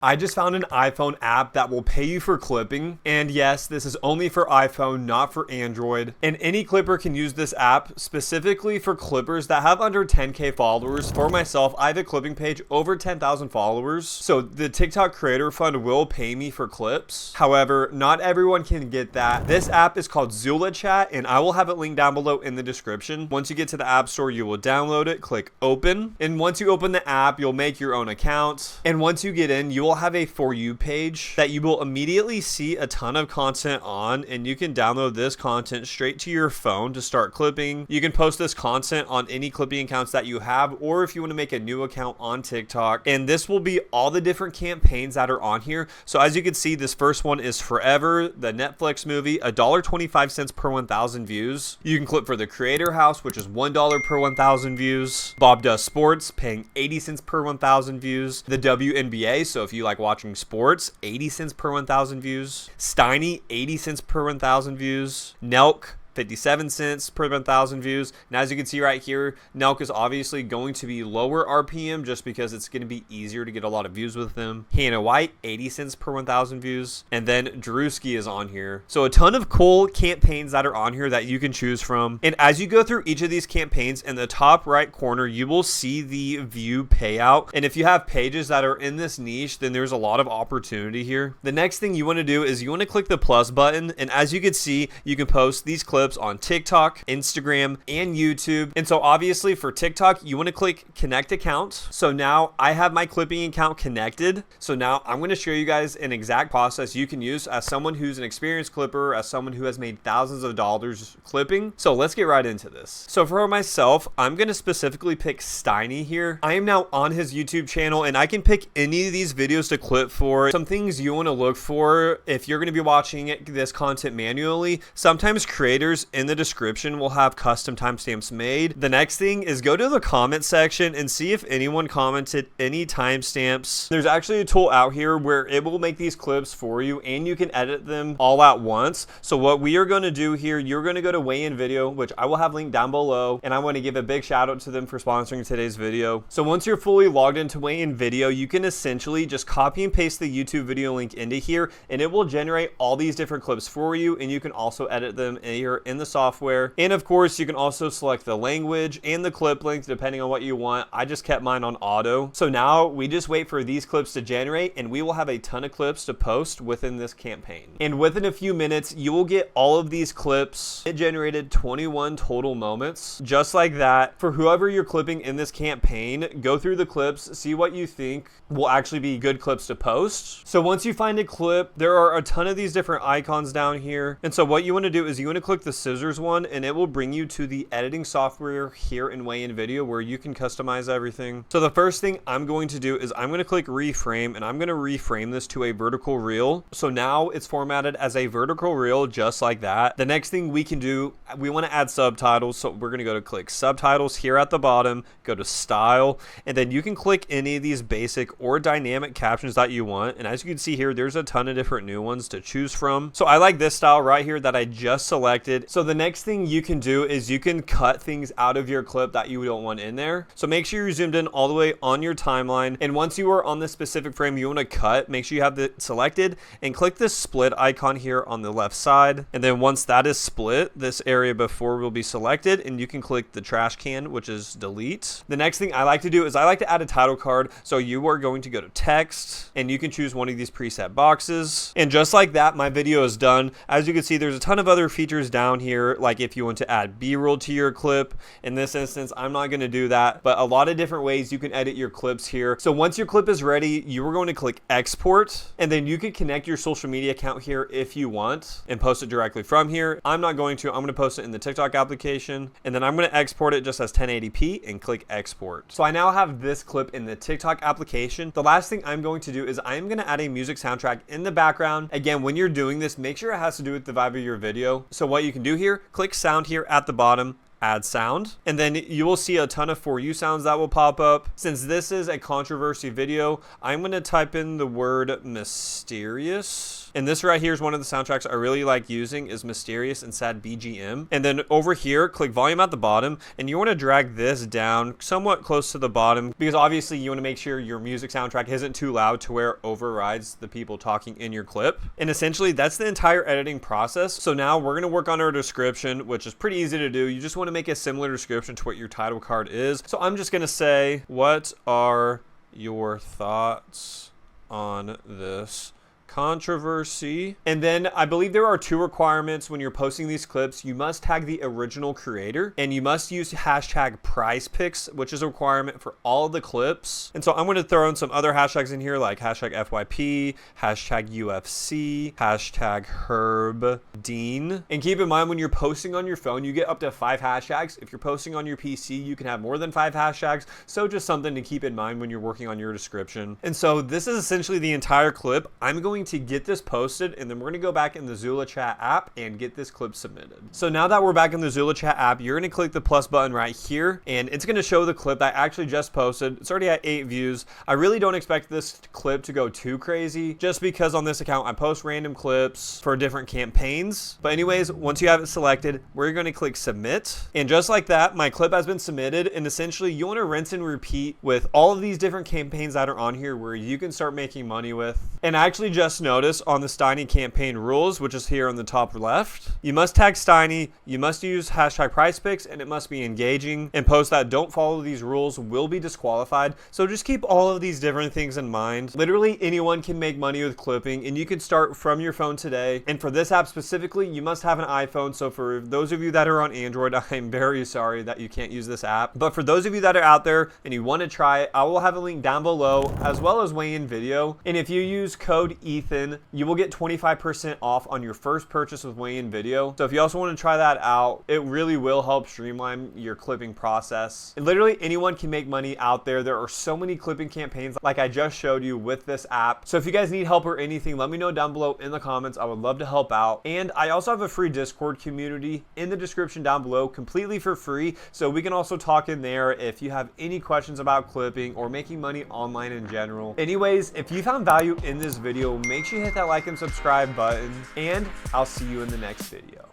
I just found an iPhone app that will pay you for clipping. And yes, this is only for iPhone, not for Android. And any clipper can use this app specifically for clippers that have under 10K followers. For myself, I have a clipping page over 10,000 followers. So the TikTok Creator Fund will pay me for clips. However, not everyone can get that. This app is called ZulaChat, and I will have it linked down below in the description. Once you get to the App Store, you will download it, click open. And once you open the app, you'll make your own account. And once you get in, you will have a For You page that you will immediately see a ton of content on, and you can download this content straight to your phone to start clipping. You can post this content on any clipping accounts that you have, or if you want to make a new account on TikTok. And this will be all the different campaigns that are on here. So as you can see, this first one is Forever, the Netflix movie, $1.25 per 1,000 views. You can clip for the Creator House, which is $1 per 1,000 views. Bob Does Sports, paying 80 cents per 1,000 views. The WNBA, so if you like watching sports, 80 cents per 1,000 views. Steiny, 80 cents per 1,000 views. Nelk, 57 cents per 1,000 views. And as you can see right here, Nelk is obviously going to be lower RPM just because it's going to be easier to get a lot of views with them. Hannah White, 80 cents per 1,000 views. And then Drewski is on here. So a ton of cool campaigns that are on here that you can choose from. And as you go through each of these campaigns, in the top right corner, you will see the view payout. And if you have pages that are in this niche, then there's a lot of opportunity here. The next thing you want to do is you want to click the plus button. And as you can see, you can post these clips on TikTok, Instagram, and YouTube. And so obviously for TikTok, you want to click connect account. So now I have my clipping account connected. So now I'm going to show you guys an exact process you can use as someone who's an experienced clipper, as someone who has made thousands of dollars clipping. So let's get right into this. So for myself, I'm going to specifically pick Steiny here. I am now on his YouTube channel, and I can pick any of these videos to clip for. Some things you want to look for if you're going to be watching this content manually. Sometimes creators in the description will have custom timestamps made. The next thing is go to the comment section and see if anyone commented any timestamps. There's actually a tool out here where it will make these clips for you, and you can edit them all at once. So what we are going to do here, you're going to go to WayinVideo, which I will have linked down below, and I want to give a big shout out to them for sponsoring today's video. So once you're fully logged into WayinVideo, you can essentially just copy and paste the YouTube video link into here, and it will generate all these different clips for you, and you can also edit them here in the software. And of course, you can also select the language and the clip length depending on what you want. I just kept mine on auto. So now we just wait for these clips to generate, and we will have a ton of clips to post within this campaign. And within a few minutes, you will get all of these clips. It generated 21 total moments, just like that. For whoever you're clipping in this campaign, go through the clips, see what you think will actually be good clips to post. So once you find a clip, there are a ton of these different icons down here. And so what you want to do is you want to click the scissors one, and it will bring you to the editing software here in WayinVideo where you can customize everything. So the first thing I'm going to do is I'm going to click reframe, and I'm going to reframe this to a vertical reel. So now it's formatted as a vertical reel just like that. The next thing we can do, we want to add subtitles. So we're going to go to click subtitles here at the bottom, go to style, and then you can click any of these basic or dynamic captions that you want. And as you can see here, there's a ton of different new ones to choose from. So I like this style right here that I just selected. So the next thing you can do is you can cut things out of your clip that you don't want in there. So make sure you're zoomed in all the way on your timeline. And once you are on this specific frame you want to cut, make sure you have it selected and click this split icon here on the left side. And then once that is split, this area before will be selected, and you can click the trash can, which is delete. The next thing I like to do is I like to add a title card. So you are going to go to text, and you can choose one of these preset boxes. And just like that, my video is done. As you can see, there's a ton of other features down here, like if you want to add B-roll to your clip. In this instance, I'm not going to do that, but a lot of different ways you can edit your clips here. So once your clip is ready, you are going to click export, and then you can connect your social media account here if you want and post it directly from here. I'm not going to. I'm going to post it in the TikTok application, and then I'm going to export it just as 1080p and click export. So I now have this clip in the TikTok application. The last thing I'm going to do is I'm going to add a music soundtrack in the background. Again, when you're doing this, make sure it has to do with the vibe of your video. So what you can do here, click sound here at the bottom, add sound, and then you will see a ton of For You sounds that will pop up. Since this is a controversy video, I'm going to type in the word mysterious. And this right here is one of the soundtracks I really like using, is Mysterious and Sad BGM. And then over here, click volume at the bottom, and you want to drag this down somewhat close to the bottom, because obviously you want to make sure your music soundtrack isn't too loud to where it overrides the people talking in your clip. And essentially that's the entire editing process. So now we're going to work on our description, which is pretty easy to do. You just want to make a similar description to what your title card is. So I'm just going to say, what are your thoughts on this controversy? And then I believe there are 2 requirements when you're posting these clips. You must tag the original creator, and you must use hashtag prize picks, which is a requirement for all of the clips. And so I'm going to throw in some other hashtags in here, like hashtag FYP, hashtag UFC, hashtag Herb Dean. And keep in mind, when you're posting on your phone, you get up to 5 hashtags. If you're posting on your PC, you can have more than 5 hashtags. So just something to keep in mind when you're working on your description. And so this is essentially the entire clip. I'm going to get this posted, and then we're going to go back in the Zula Chat app and get this clip submitted. So now that we're back in the Zula Chat app, you're going to click the plus button right here, and it's going to show the clip that I actually just posted. It's already at 8 views. I really don't expect this clip to go too crazy, just because on this account I post random clips for different campaigns. But anyways, once you have it selected, we're going to click submit, and just like that, my clip has been submitted. And essentially you want to rinse and repeat with all of these different campaigns that are on here where you can start making money with. And I actually just notice on the Steiny campaign rules, which is here on the top left, you must tag Steiny, you must use hashtag prize picks, and it must be engaging. And posts that don't follow these rules will be disqualified. So just keep all of these different things in mind. Literally anyone can make money with clipping, and you can start from your phone today. And for this app specifically, you must have an iPhone. So for those of you that are on Android, I'm very sorry that you can't use this app. But for those of you that are out there and you want to try it, I will have a link down below, as well as WayinVideo. And if you use code Ethan, you will get 25% off on your first purchase with WayinVideo. So if you also want to try that out, it really will help streamline your clipping process. And literally anyone can make money out there. There are so many clipping campaigns like I just showed you with this app. So if you guys need help or anything, let me know down below in the comments. I would love to help out. And I also have a free Discord community in the description down below, completely for free. So we can also talk in there if you have any questions about clipping or making money online in general. Anyways, if you found value in this video, make sure you hit that like and subscribe button, and I'll see you in the next video.